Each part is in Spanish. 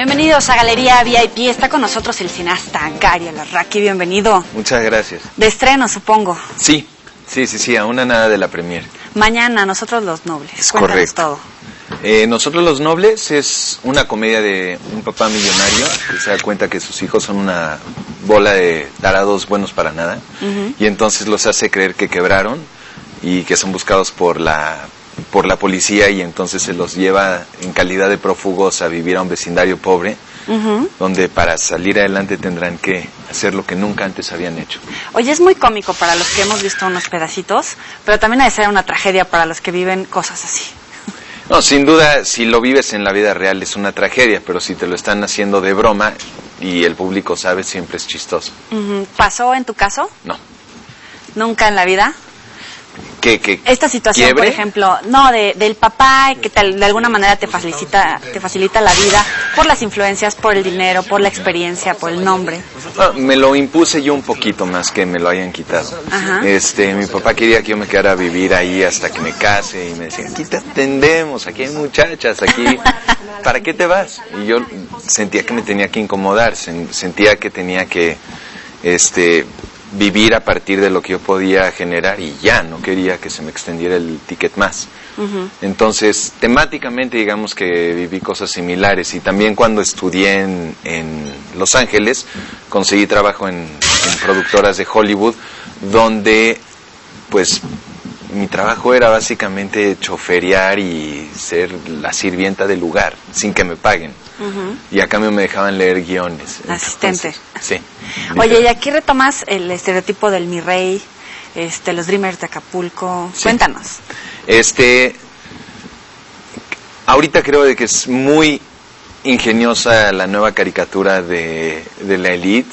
Bienvenidos a Galería VIP. Está con nosotros el cineasta Gary Alarraqui. Bienvenido. Muchas gracias. De estreno, supongo. Sí, aún nada de la premier. Mañana, Nosotros los Nobles. Es Cuéntanos correcto. todo. Nosotros los Nobles es una comedia de un papá millonario que se da cuenta que sus hijos son una bola de tarados buenos para nada, y entonces los hace creer que quebraron y que son buscados por la policía, y entonces se los lleva en calidad de prófugos a vivir a un vecindario pobre, donde para salir adelante tendrán que hacer lo que nunca antes habían hecho. Oye, es muy cómico para los que hemos visto unos pedacitos, pero también ha de ser una tragedia para los que viven cosas así. No, sin duda, si lo vives en la vida real es una tragedia, pero si te lo están haciendo de broma y el público sabe, siempre es chistoso. ¿Pasó en tu caso? No. ¿Nunca en la vida? ¿Qué? Esta situación, ¿Quiebre? por ejemplo, del papá que de alguna manera te facilita la vida por las influencias, por el dinero, por la experiencia, por el nombre. Me lo impuse yo un poquito más que me lo hayan quitado. Ajá. Mi papá quería que yo me quedara a vivir ahí hasta que me case, y me decía, aquí te atendemos, aquí hay muchachas, aquí, ¿para qué te vas? Y yo sentía que me tenía que incomodar, sentía que tenía que, vivir a partir de lo que yo podía generar, y ya no quería que se me extendiera el ticket más. Entonces, temáticamente, digamos que viví cosas similares, y también cuando estudié en Los Ángeles, conseguí trabajo en productoras de Hollywood, donde, pues, mi trabajo era básicamente choferear y ser la sirvienta del lugar, sin que me paguen. Y a cambio me dejaban leer guiones. Asistente. Entonces, sí. Oye, y aquí retomas el estereotipo del mi rey, los Dreamers de Acapulco. Sí. Cuéntanos. Ahorita creo de que es muy ingeniosa la nueva caricatura de la Elite.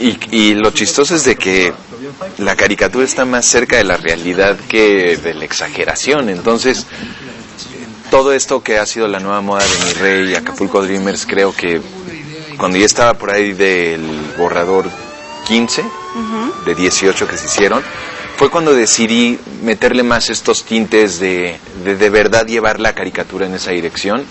Y lo chistoso es de que la caricatura está más cerca de la realidad que de la exageración. Entonces, todo esto que ha sido la nueva moda de Mi Rey y Acapulco Dreamers, creo que cuando ya estaba por ahí del borrador 15, de 18 que se hicieron, fue cuando decidí meterle más estos tintes de verdad llevar la caricatura en esa dirección,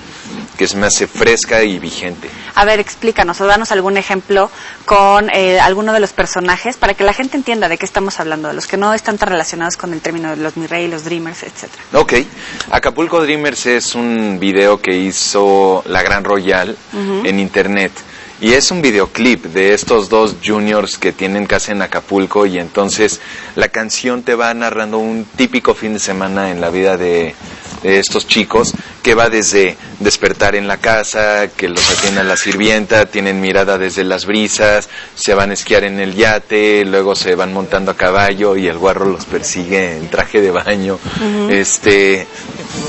que se me hace fresca y vigente. A ver, explícanos o danos algún ejemplo con alguno de los personajes para que la gente entienda de qué estamos hablando, de los que no están tan relacionados con el término de los Mi Rey, los Dreamers, etcétera. Ok, Acapulco Dreamers es un video que hizo La Gran Royal en internet. Y es un videoclip de estos dos juniors que tienen casa en Acapulco, y entonces la canción te va narrando un típico fin de semana en la vida de estos chicos, que va desde despertar en la casa, que los atienda la sirvienta, tienen mirada desde las brisas, se van a esquiar en el yate, luego se van montando a caballo y el guarro los persigue en traje de baño,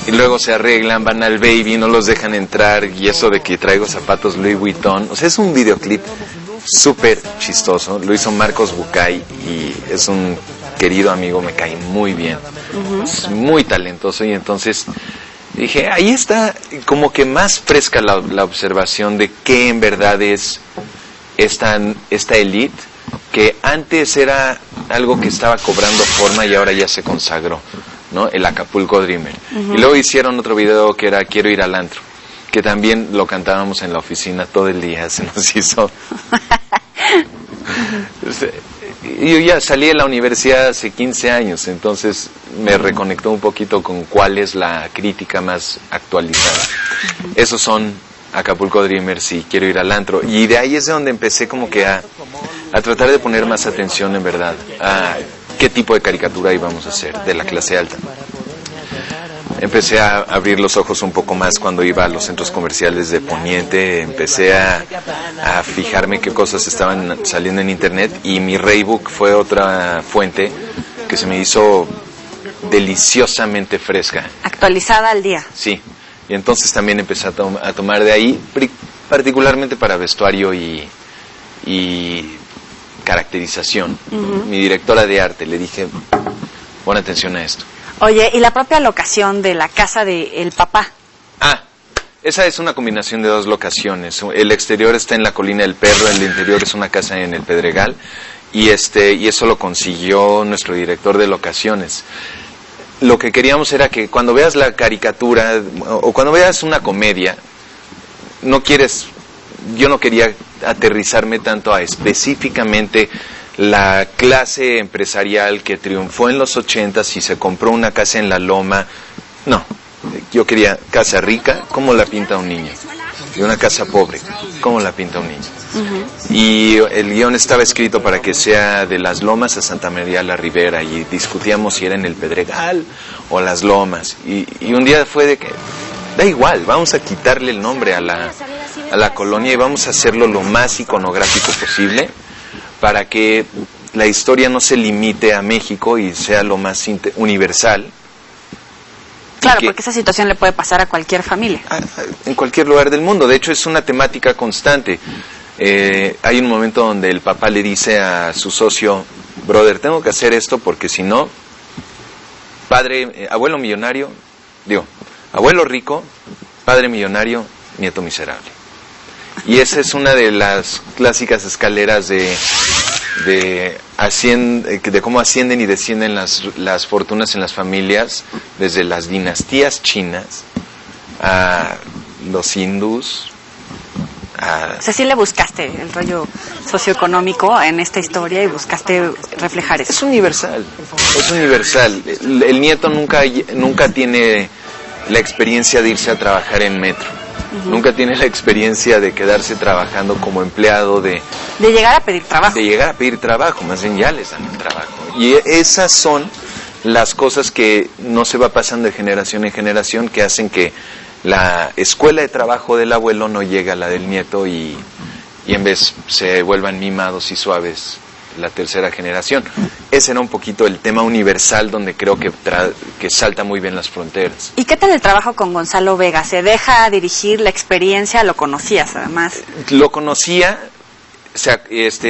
y luego se arreglan, van al baby, no los dejan entrar, y eso de que traigo zapatos Louis Vuitton. O sea, es un videoclip súper chistoso, lo hizo Marcos Bucay y es un querido amigo, me cae muy bien, es muy talentoso, y entonces dije, ahí está como que más fresca la observación de qué en verdad es esta elite, que antes era algo que estaba cobrando forma y ahora ya se consagró, ¿no? El Acapulco Dreamer. Y luego hicieron otro video que era Quiero ir al antro, que también lo cantábamos en la oficina todo el día, se nos hizo. Yo ya salí de la universidad hace 15 años, entonces me reconectó un poquito con cuál es la crítica más actualizada. Esos son Acapulco Dreamers y Quiero ir al antro. Y de ahí es de donde empecé como que a tratar de poner más atención en verdad a qué tipo de caricatura íbamos a hacer de la clase alta. Empecé a abrir los ojos un poco más cuando iba a los centros comerciales de Poniente, empecé a fijarme qué cosas estaban saliendo en internet, y Mi Reybook fue otra fuente que se me hizo deliciosamente fresca. Actualizada al día. Sí, y entonces también empecé a tomar de ahí, particularmente para vestuario y caracterización. Mi directora de arte, le dije, pon atención a esto. Oye, y la propia locación de la casa del papá. Esa es una combinación de dos locaciones. El exterior está en la Colina del Perro, el interior es una casa en el Pedregal, y eso lo consiguió nuestro director de locaciones. Lo que queríamos era que cuando veas la caricatura o cuando veas una comedia, yo no quería aterrizarme tanto a específicamente la clase empresarial que triunfó en los 80s y se compró una casa en la Loma. No, yo quería casa rica, ¿cómo la pinta un niño? Y una casa pobre, ¿cómo la pinta un niño? Y el guión estaba escrito para que sea de las Lomas a Santa María la Ribera, y discutíamos si era en el Pedregal o las Lomas, y un día fue de que da igual, vamos a quitarle el nombre a la colonia y vamos a hacerlo lo más iconográfico posible para que la historia no se limite a México y sea lo más universal. Claro, porque esa situación le puede pasar a cualquier familia. En cualquier lugar del mundo. De hecho, es una temática constante. Hay un momento donde el papá le dice a su socio, brother, tengo que hacer esto porque si no, abuelo millonario, abuelo rico, padre millonario, nieto miserable. Y esa es una de las clásicas escaleras de cómo ascienden y descienden las fortunas en las familias, desde las dinastías chinas a los hindús. O sea, sí le buscaste el rollo socioeconómico en esta historia y buscaste reflejar eso. Es universal. El nieto nunca tiene la experiencia de irse a trabajar en metro. Nunca tiene la experiencia de quedarse trabajando como empleado, de llegar a pedir trabajo. De llegar a pedir trabajo, más bien ya les dan el trabajo. Y esas son las cosas que no se va pasando de generación en generación, que hacen que la escuela de trabajo del abuelo no llegue a la del nieto y en vez se vuelvan mimados y suaves la tercera generación. Ese era un poquito el tema universal donde creo que salta muy bien las fronteras. ¿Y qué tal el trabajo con Gonzalo Vega? ¿Se deja dirigir la experiencia? ¿Lo conocías además? Lo conocía, o sea,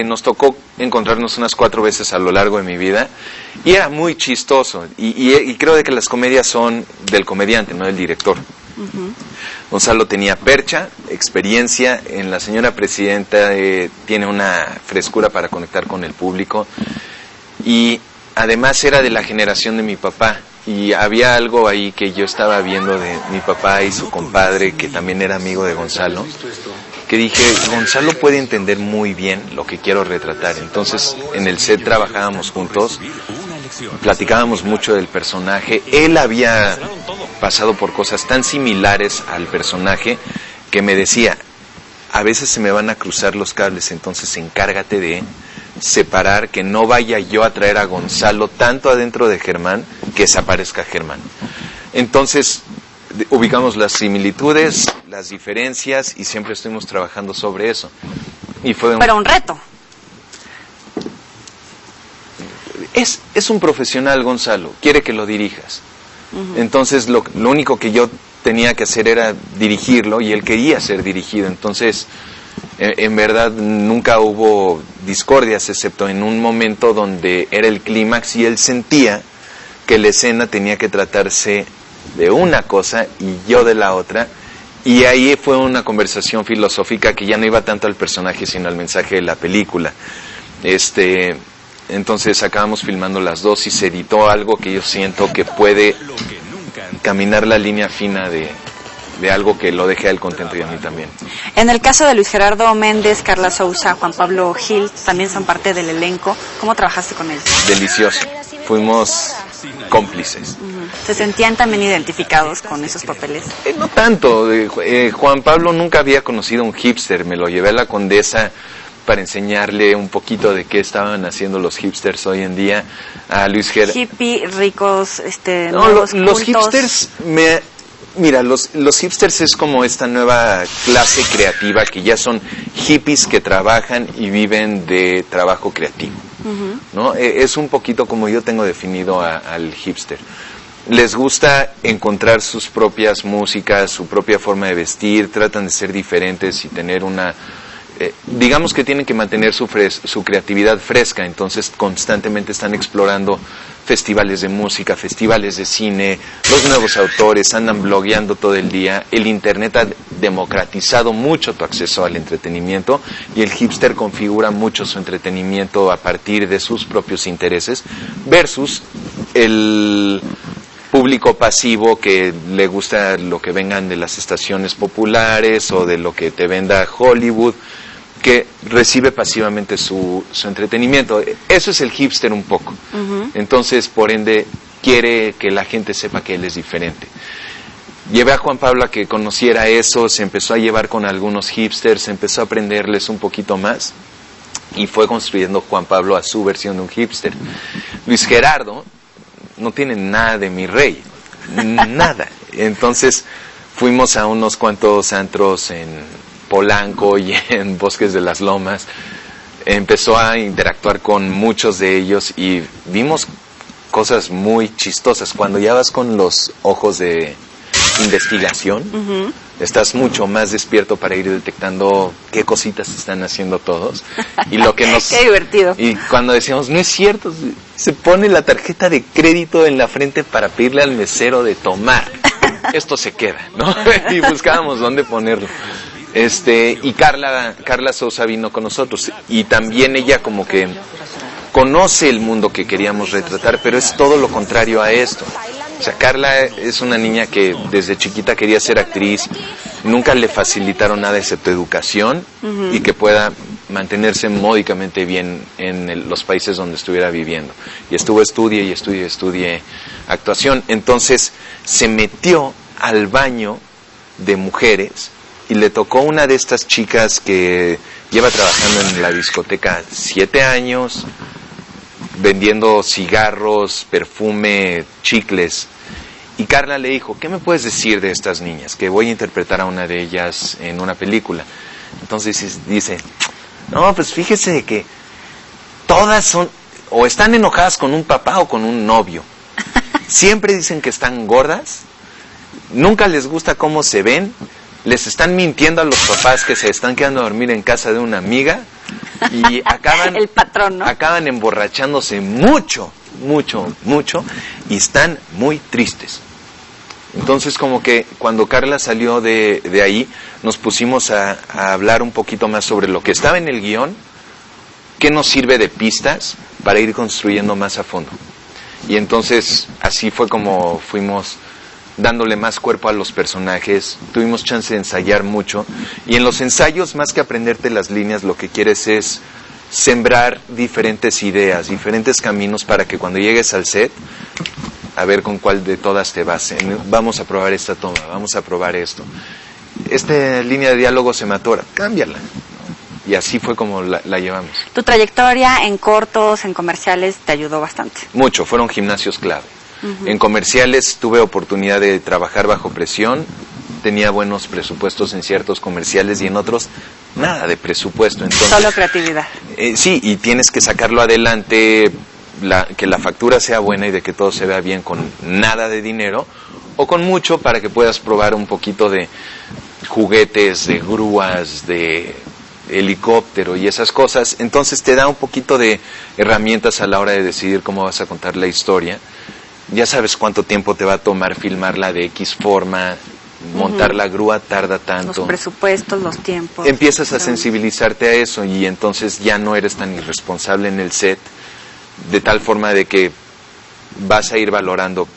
nos tocó encontrarnos unas 4 veces a lo largo de mi vida y era muy chistoso y creo de que las comedias son del comediante, no del director. Gonzalo tenía percha, experiencia en La Señora Presidenta, tiene una frescura para conectar con el público y además era de la generación de mi papá y había algo ahí que yo estaba viendo de mi papá y su compadre, que también era amigo de Gonzalo, que dije, Gonzalo puede entender muy bien lo que quiero retratar. Entonces en el set trabajábamos juntos, platicábamos mucho del personaje. Él había pasado por cosas tan similares al personaje que me decía, a veces se me van a cruzar los cables, entonces encárgate de separar, que no vaya yo a traer a Gonzalo tanto adentro de Germán que desaparezca Germán. Entonces ubicamos las similitudes, las diferencias y siempre estuvimos trabajando sobre eso. Y fue Pero un reto. Es un profesional, Gonzalo, quiere que lo dirijas. Entonces lo único que yo tenía que hacer era dirigirlo y él quería ser dirigido. Entonces en verdad nunca hubo discordias, excepto en un momento donde era el clímax y él sentía que la escena tenía que tratarse de una cosa y yo de la otra, y ahí fue una conversación filosófica que ya no iba tanto al personaje sino al mensaje de la película. Entonces acabamos filmando las dos y se editó algo que yo siento que puede caminar la línea fina de algo que lo deje a él contento y a mí también. En el caso de Luis Gerardo Méndez, Carla Sousa, Juan Pablo Gil, también son parte del elenco. ¿Cómo trabajaste con él? Delicioso. Fuimos cómplices. ¿Se sentían también identificados con esos papeles? No tanto. Juan Pablo nunca había conocido a un hipster. Me lo llevé a la Condesa para enseñarle un poquito de qué estaban haciendo los hipsters hoy en día. A Luis Gerardo. Hippie, ricos, los hipsters Mira, los hipsters es como esta nueva clase creativa que ya son hippies que trabajan y viven de trabajo creativo, ¿no? Es un poquito como yo tengo definido al hipster. Les gusta encontrar sus propias músicas, su propia forma de vestir, tratan de ser diferentes y tener una... digamos que tienen que mantener su creatividad fresca, entonces constantemente están explorando festivales de música, festivales de cine, los nuevos autores, andan blogueando todo el día. El internet ha democratizado mucho tu acceso al entretenimiento y el hipster configura mucho su entretenimiento a partir de sus propios intereses versus público pasivo que le gusta lo que vengan de las estaciones populares o de lo que te venda Hollywood, que recibe pasivamente su entretenimiento. Eso es el hipster un poco. Entonces, por ende, quiere que la gente sepa que él es diferente. Llevé a Juan Pablo a que conociera eso, se empezó a llevar con algunos hipsters, empezó a aprenderles un poquito más y fue construyendo Juan Pablo a su versión de un hipster. Luis Gerardo no tiene nada de mi rey, nada. Entonces fuimos a unos cuantos antros en Polanco y en Bosques de las Lomas. Empezó a interactuar con muchos de ellos y vimos cosas muy chistosas. Cuando ya vas con los ojos de investigación, estás mucho más despierto para ir detectando qué cositas están haciendo todos. Y lo que nos... Qué divertido. Y cuando decíamos, no es cierto, se pone la tarjeta de crédito en la frente para pedirle al mesero de tomar. Esto se queda, ¿no? Y buscábamos dónde ponerlo. Y Carla Sousa vino con nosotros. Y también ella como que conoce el mundo que queríamos retratar, pero es todo lo contrario a esto. O sea, Carla es una niña que desde chiquita quería ser actriz, nunca le facilitaron nada excepto educación y que pueda mantenerse módicamente bien en los países donde estuviera viviendo. Y estudie actuación. Entonces se metió al baño de mujeres y le tocó una de estas chicas que lleva trabajando en la discoteca 7 años, vendiendo cigarros, perfume, chicles. Y Carla le dijo, ¿qué me puedes decir de estas niñas? Que voy a interpretar a una de ellas en una película. Entonces dice, no, pues fíjese que todas son, o están enojadas con un papá o con un novio. Siempre dicen que están gordas, nunca les gusta cómo se ven, les están mintiendo a los papás que se están quedando a dormir en casa de una amiga y acaban el patrón, ¿no? Acaban emborrachándose mucho y están muy tristes. Entonces como que cuando Carla salió de ahí nos pusimos a hablar un poquito más sobre lo que estaba en el guión, qué nos sirve de pistas para ir construyendo más a fondo. Y entonces así fue como fuimos dándole más cuerpo a los personajes, tuvimos chance de ensayar mucho, y en los ensayos, más que aprenderte las líneas, lo que quieres es sembrar diferentes ideas, diferentes caminos para que cuando llegues al set, a ver con cuál de todas te vas. Vamos a probar esta toma, vamos a probar esto. Esta línea de diálogo se me atora, cámbiala. Y así fue como la llevamos. Tu trayectoria en cortos, en comerciales, te ayudó bastante. Mucho, fueron gimnasios clave. En comerciales tuve oportunidad de trabajar bajo presión, tenía buenos presupuestos en ciertos comerciales y en otros nada de presupuesto. Entonces, solo creatividad. Sí, y tienes que sacarlo adelante, que la factura sea buena y de que todo se vea bien con nada de dinero o con mucho para que puedas probar un poquito de juguetes, de grúas, de helicóptero y esas cosas. Entonces te da un poquito de herramientas a la hora de decidir cómo vas a contar la historia. Ya sabes cuánto tiempo te va a tomar filmarla de X forma, montar la grúa tarda tanto. Los presupuestos, los tiempos. Empiezas a sensibilizarte a eso y entonces ya no eres tan irresponsable en el set, de tal forma de que vas a ir valorando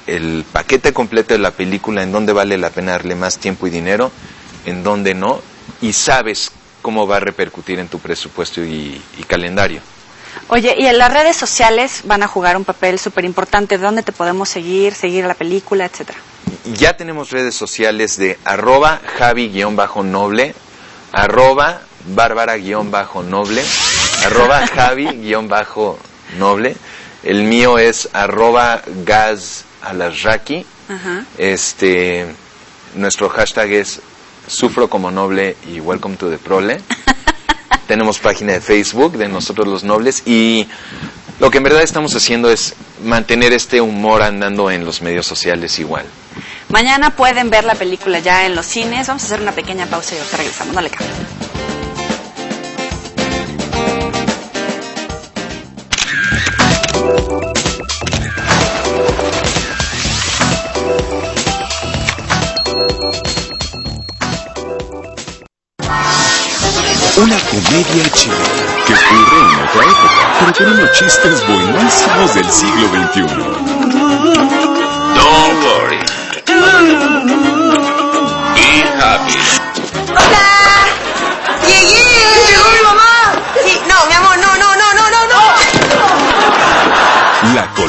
el paquete completo de la película, en dónde vale la pena darle más tiempo y dinero, en dónde no, y sabes cómo va a repercutir en tu presupuesto y calendario. Oye, y en las redes sociales van a jugar un papel súper importante. ¿Dónde te podemos seguir la película, etcétera? Ya tenemos redes sociales de @Javi_Noble, @Bárbara_Noble, @Javi_Noble. El mío es @GazAlasraki. Nuestro hashtag es Sufro como Noble y Welcome to the Prole. Tenemos página de Facebook de Nosotros los Nobles y lo que en verdad estamos haciendo es mantener este humor andando en los medios sociales igual. Mañana pueden ver la película ya en los cines. Vamos a hacer una pequeña pausa y ahorita regresamos. No le cambien. Una comedia chilena que ocurre en otra época, pero con unos chistes buenísimos del siglo XXI.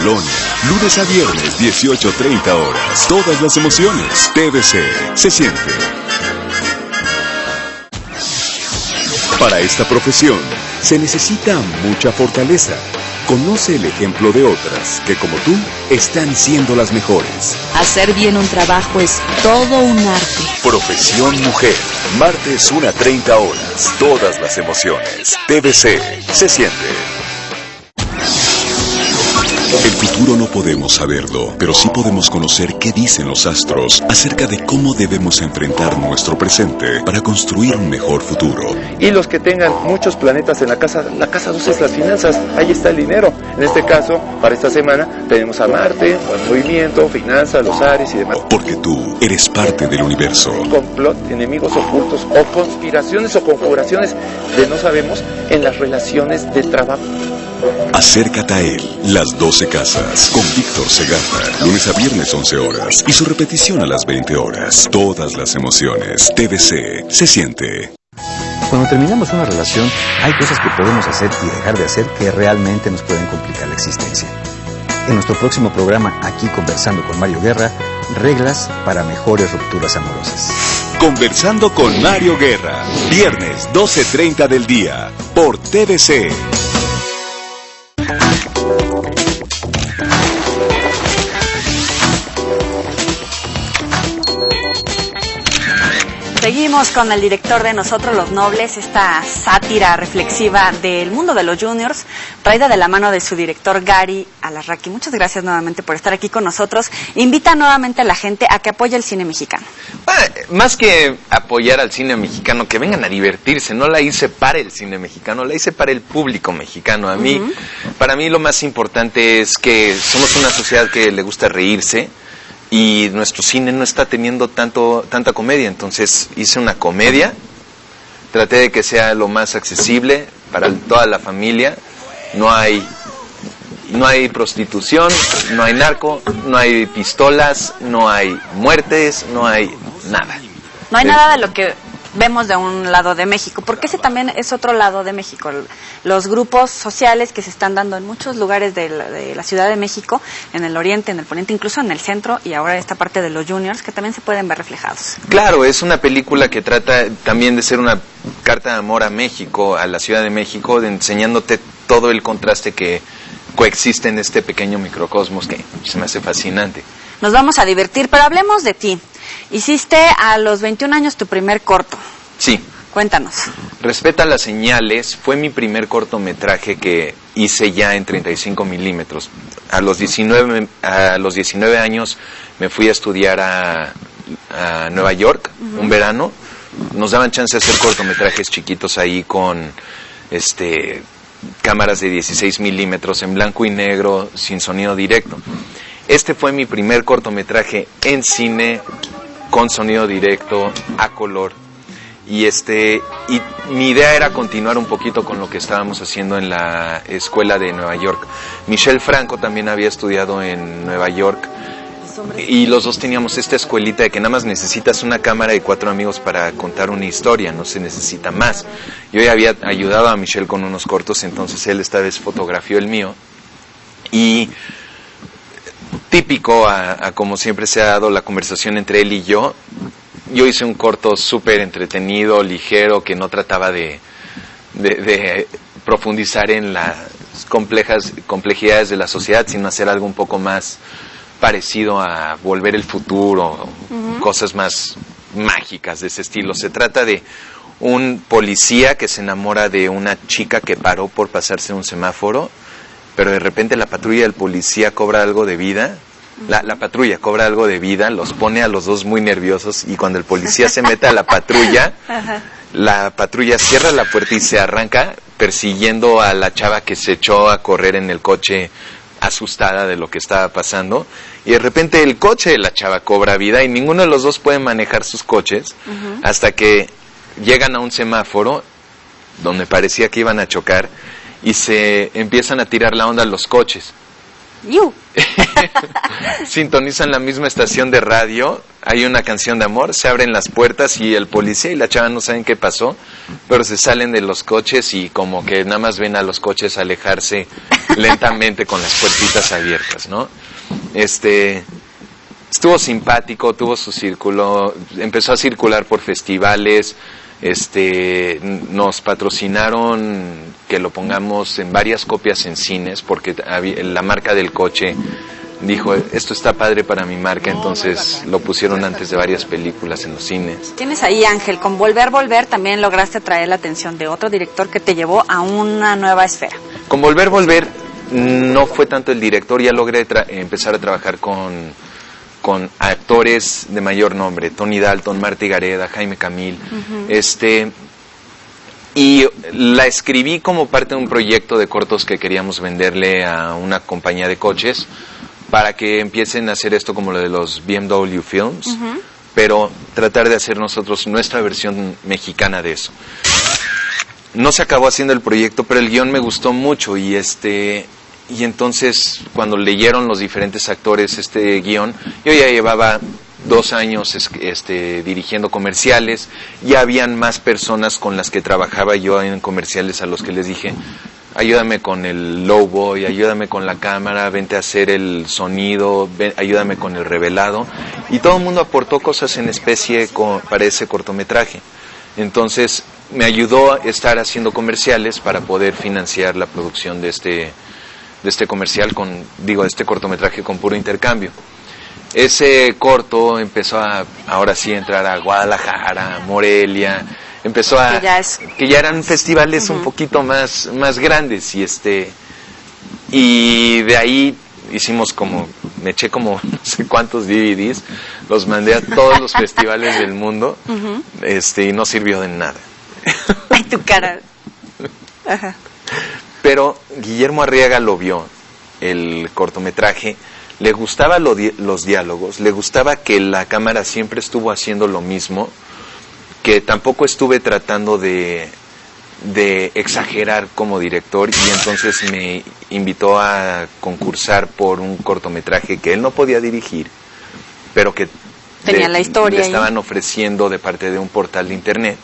Colonia. Lunes a viernes, 18:30 horas. Todas las emociones. TVC. Se siente. Para esta profesión se necesita mucha fortaleza. Conoce el ejemplo de otras que, como tú, están siendo las mejores. Hacer bien un trabajo es todo un arte. Profesión Mujer. Martes 1:30 horas. Todas las emociones. TVC. Se siente. El futuro no podemos saberlo, pero sí podemos conocer qué dicen los astros acerca de cómo debemos enfrentar nuestro presente para construir un mejor futuro. Y los que tengan muchos planetas en la casa 12 es las finanzas, ahí está el dinero. En este caso, para esta semana, tenemos a Marte, buen movimiento, finanzas, los Aries y demás. Porque tú eres parte del universo. Complot, enemigos ocultos o conspiraciones o conjuraciones de no sabemos en las relaciones de trabajo. Acércate a él, Las 12 Casas, con Víctor Segarra, lunes a viernes 11 horas y su repetición a las 20 horas. Todas las emociones. TVC. Se siente. Cuando terminamos una relación, hay cosas que podemos hacer y dejar de hacer que realmente nos pueden complicar la existencia. En nuestro próximo programa, aquí conversando con Mario Guerra, reglas para mejores rupturas amorosas. Conversando con Mario Guerra, viernes 12:30 del día, por TVC. Seguimos con el director de Nosotros los Nobles, esta sátira reflexiva del mundo de los juniors, traída de la mano de su director Gary Alarraqui. Muchas gracias nuevamente por estar aquí con nosotros. Invita nuevamente a la gente a que apoye el cine mexicano. Más que apoyar al cine mexicano, que vengan a divertirse. No la hice para el cine mexicano, la hice para el público mexicano. Para mí lo más importante es que somos una sociedad que le gusta reírse. Y nuestro cine no está teniendo tanta comedia, entonces hice una comedia, traté de que sea lo más accesible para toda la familia. No hay prostitución, no hay narco, no hay pistolas, no hay muertes, no hay nada. No hay nada de lo que vemos de un lado de México, porque ese también es otro lado de México. Los grupos sociales que se están dando en muchos lugares de la Ciudad de México, en el oriente, en el poniente, incluso en el centro, y ahora esta parte de los juniors, que también se pueden ver reflejados. Claro, es una película que trata también de ser una carta de amor a México, a la Ciudad de México, enseñándote todo el contraste que coexiste en este pequeño microcosmos que se me hace fascinante. Nos vamos a divertir, pero hablemos de ti. Hiciste a los 21 años tu primer corto. Sí. Cuéntanos. Respeta las señales fue mi primer cortometraje que hice ya en 35 milímetros. A los 19 años me fui a estudiar a Nueva York, un verano. Nos daban chance de hacer cortometrajes chiquitos ahí con cámaras de 16 milímetros en blanco y negro, sin sonido directo. Este fue mi primer cortometraje en cine, con sonido directo, a color. Y mi idea era continuar un poquito con lo que estábamos haciendo en la escuela de Nueva York. Michel Franco también había estudiado en Nueva York. Y los dos teníamos esta escuelita de que nada más necesitas una cámara y 4 amigos para contar una historia, no se necesita más. Yo ya había ayudado a Michel con unos cortos, entonces él esta vez fotografió el mío. Y típico a como siempre se ha dado la conversación entre él y yo hice un corto súper entretenido, ligero, que no trataba de profundizar en las complejidades de la sociedad, sino hacer algo un poco más parecido a Volver el Futuro, cosas más mágicas de ese estilo. Se trata de un policía que se enamora de una chica que paró por pasarse un semáforo, pero de repente la patrulla del policía cobra algo de vida. La patrulla cobra algo de vida, los pone a los dos muy nerviosos, y cuando el policía se mete a la patrulla, la patrulla cierra la puerta y se arranca persiguiendo a la chava que se echó a correr en el coche asustada de lo que estaba pasando, y de repente el coche de la chava cobra vida y ninguno de los dos puede manejar sus coches hasta que llegan a un semáforo donde parecía que iban a chocar y se empiezan a tirar la onda los coches. sintonizan la misma estación de radio, hay una canción de amor, se abren las puertas y el policía y la chava no saben qué pasó, pero se salen de los coches y como que nada más ven a los coches alejarse lentamente con las puertitas abiertas, ¿no? Estuvo simpático, tuvo su círculo, empezó a circular por festivales, nos patrocinaron que lo pongamos en varias copias en cines porque la marca del coche dijo, esto está padre para mi marca, entonces lo pusieron antes de varias películas en los cines. Tienes ahí, Ángel, con Volver también lograste atraer la atención de otro director que te llevó a una nueva esfera. Con Volver no fue tanto el director, ya logré empezar a trabajar con actores de mayor nombre, Tony Dalton, Marta Gareda, Jaime Camil, y la escribí como parte de un proyecto de cortos que queríamos venderle a una compañía de coches para que empiecen a hacer esto como lo de los BMW Films, pero tratar de hacer nosotros nuestra versión mexicana de eso. No se acabó haciendo el proyecto, pero el guión me gustó mucho y entonces cuando leyeron los diferentes actores este guión, yo ya llevaba 2 años dirigiendo comerciales, ya habían más personas con las que trabajaba yo en comerciales a los que les dije, ayúdame con el lowboy, ayúdame con la cámara, vente a hacer el sonido, ayúdame con el revelado, y todo el mundo aportó cosas en especie para ese cortometraje. Entonces me ayudó a estar haciendo comerciales para poder financiar la producción de este comercial este cortometraje con puro intercambio. Ese corto empezó ahora sí entrar a Guadalajara, Morelia, empezó que ya eran festivales un poquito más grandes y de ahí hicimos me eché como no sé cuántos DVDs, los mandé a todos los festivales del mundo, y no sirvió de nada. Ay, tu cara. Ajá. Pero Guillermo Arriaga lo vio, el cortometraje, le gustaba los diálogos, le gustaba que la cámara siempre estuvo haciendo lo mismo, que tampoco estuve tratando de exagerar como director, y entonces me invitó a concursar por un cortometraje que él no podía dirigir, pero que tenía la historia le estaban ofreciendo de parte de un portal de internet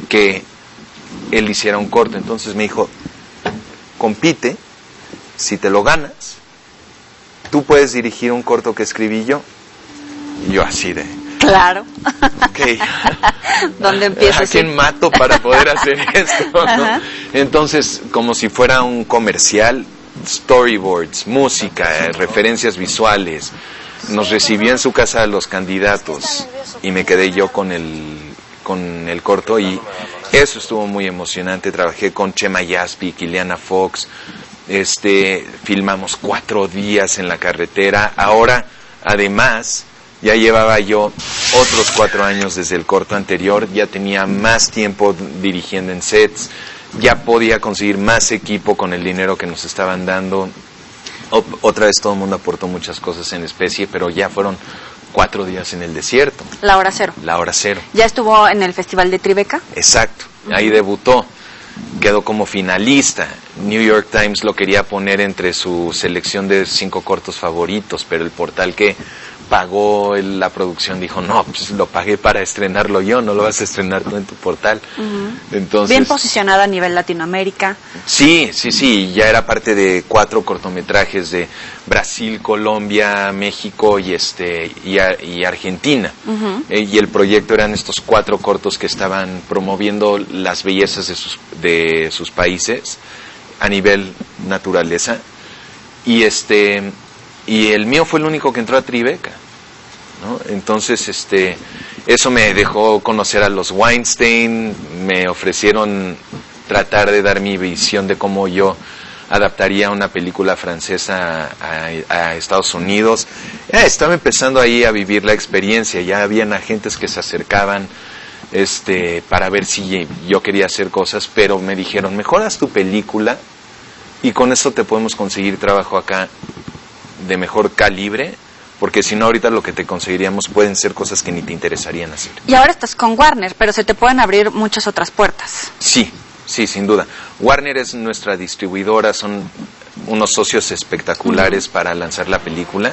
que él hiciera un corto. Entonces me dijo, compite, si te lo ganas, tú puedes dirigir un corto que escribí yo. Y yo así de... Claro. Okay. ¿Dónde empiezas? ¿A quién mato para poder hacer esto? ¿No? Entonces, como si fuera un comercial, storyboards, música, referencias visuales. Nos recibió en su casa a los candidatos y me quedé yo con el corto, y eso estuvo muy emocionante. Trabajé con Chema Yaspic, Ileana Fox, filmamos 4 días en la carretera. Ahora, además, ya llevaba yo otros 4 años desde el corto anterior, ya tenía más tiempo dirigiendo en sets, ya podía conseguir más equipo con el dinero que nos estaban dando. Otra vez todo el mundo aportó muchas cosas en especie, pero ya fueron 4 días en el desierto. La hora cero. La hora cero. ¿Ya estuvo en el Festival de Tribeca? Exacto, ahí debutó, quedó como finalista. New York Times lo quería poner entre su selección de 5 cortos favoritos, pero el portal que pagó la producción dijo, no, pues lo pagué para estrenarlo yo, no lo vas a estrenar tú en tu portal. Entonces, bien posicionada a nivel Latinoamérica. Sí, ya era parte de 4 cortometrajes de Brasil, Colombia, México y Argentina. Y el proyecto eran estos 4 cortos que estaban promoviendo las bellezas de sus países a nivel naturaleza. Y el mío fue el único que entró a Tribeca, ¿no? Entonces, eso me dejó conocer a los Weinstein, me ofrecieron tratar de dar mi visión de cómo yo adaptaría una película francesa a Estados Unidos. Estaba empezando ahí a vivir la experiencia, ya habían agentes que se acercaban para ver si yo quería hacer cosas, pero me dijeron, mejor haz tu película y con eso te podemos conseguir trabajo acá de mejor calibre, porque si no ahorita lo que te conseguiríamos pueden ser cosas que ni te interesarían hacer. Y ahora estás con Warner, pero se te pueden abrir muchas otras puertas. Sí, sin duda. Warner es nuestra distribuidora, son unos socios espectaculares para lanzar la película.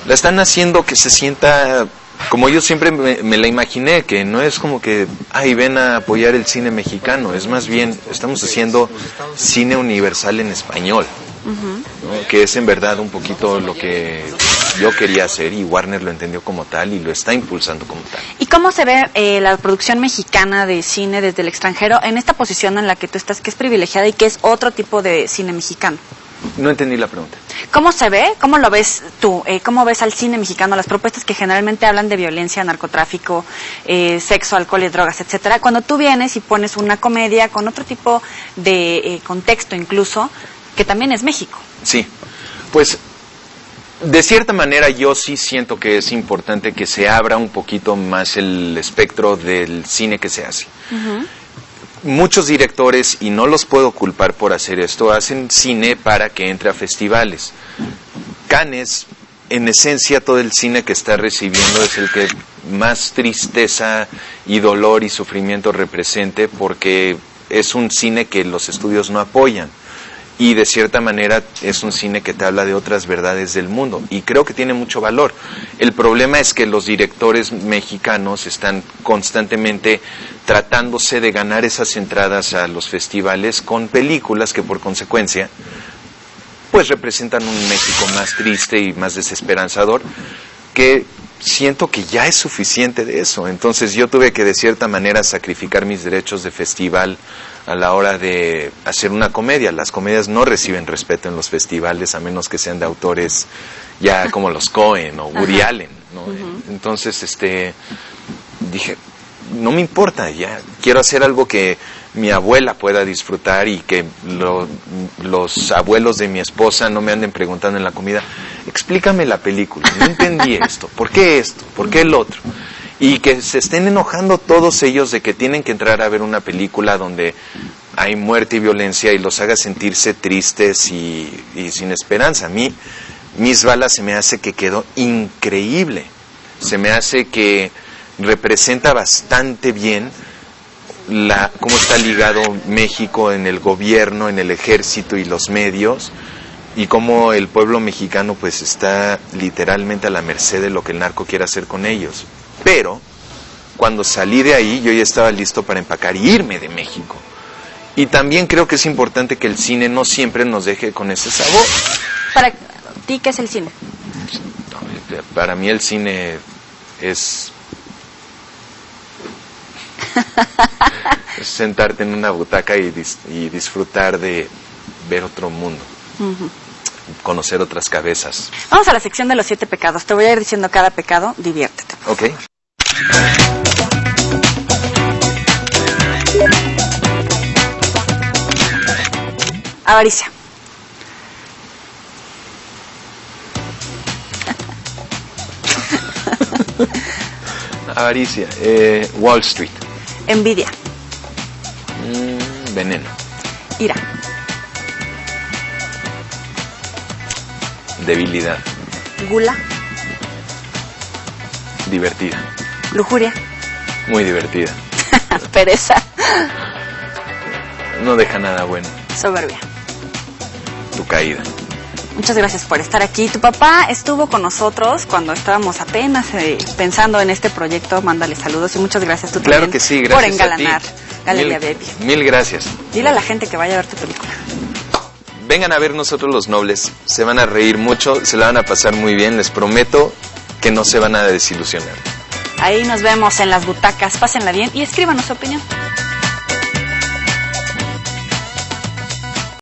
La están haciendo que se sienta como yo siempre me la imaginé, que no es como que, ay, ven a apoyar el cine mexicano, es más bien, estamos haciendo cine universal en español, ¿no? Que es en verdad un poquito lo que yo quería hacer, y Warner lo entendió como tal y lo está impulsando como tal. ¿Y cómo se ve la producción mexicana de cine desde el extranjero en esta posición en la que tú estás, que es privilegiada y que es otro tipo de cine mexicano? No entendí la pregunta. ¿Cómo se ve? ¿Cómo lo ves tú? ¿Cómo ves al cine mexicano? Las propuestas que generalmente hablan de violencia, narcotráfico, sexo, alcohol y drogas, etcétera. Cuando tú vienes y pones una comedia con otro tipo de contexto incluso, que también es México. Sí, pues de cierta manera yo sí siento que es importante que se abra un poquito más el espectro del cine que se hace. Muchos directores, y no los puedo culpar por hacer esto, hacen cine para que entre a festivales. Cannes, en esencia, todo el cine que está recibiendo es el que más tristeza y dolor y sufrimiento represente, porque es un cine que los estudios no apoyan. Y de cierta manera es un cine que te habla de otras verdades del mundo, y creo que tiene mucho valor. El problema es que los directores mexicanos están constantemente tratándose de ganar esas entradas a los festivales con películas que por consecuencia pues representan un México más triste y más desesperanzador, que siento que ya es suficiente de eso. Entonces yo tuve que de cierta manera sacrificar mis derechos de festival a la hora de hacer una comedia. Las comedias no reciben respeto en los festivales a menos que sean de autores ya como los Coen o Woody Allen, ¿no? Entonces dije, no me importa, ya quiero hacer algo que mi abuela pueda disfrutar y que los abuelos de mi esposa no me anden preguntando en la comida, explícame la película, no entendí esto, ¿por qué el otro? Y que se estén enojando todos ellos de que tienen que entrar a ver una película donde hay muerte y violencia y los haga sentirse tristes y sin esperanza. A mí, Mis Balas se me hace que quedó increíble, se me hace que representa bastante bien cómo está ligado México en el gobierno, en el ejército y los medios, y cómo el pueblo mexicano pues está literalmente a la merced de lo que el narco quiere hacer con ellos. Pero cuando salí de ahí yo ya estaba listo para empacar y irme de México. Y también creo que es importante que el cine no siempre nos deje con ese sabor. Para ti, ¿qué es el cine? Para mí el cine es sentarte en una butaca y disfrutar de ver otro mundo, conocer otras cabezas. Vamos a la sección de los 7 pecados. Te voy a ir diciendo cada pecado, diviértete. Ok. Avaricia. Avaricia. Wall Street. Envidia. Veneno. Ira. Debilidad. Gula. Divertida. Lujuria. Muy divertida. Pereza. No deja nada bueno. Soberbia. Tu caída. Muchas gracias por estar aquí. Tu papá estuvo con nosotros cuando estábamos apenas pensando en este proyecto. Mándale saludos y muchas gracias tú claro también que sí, gracias por engalanar a ti. Galería Baby. Mil gracias. Dile a la gente que vaya a ver tu película. Vengan a ver Nosotros los Nobles. Se van a reír mucho, se la van a pasar muy bien. Les prometo que no se van a desilusionar. Ahí nos vemos en las butacas. Pásenla bien y escríbanos su opinión.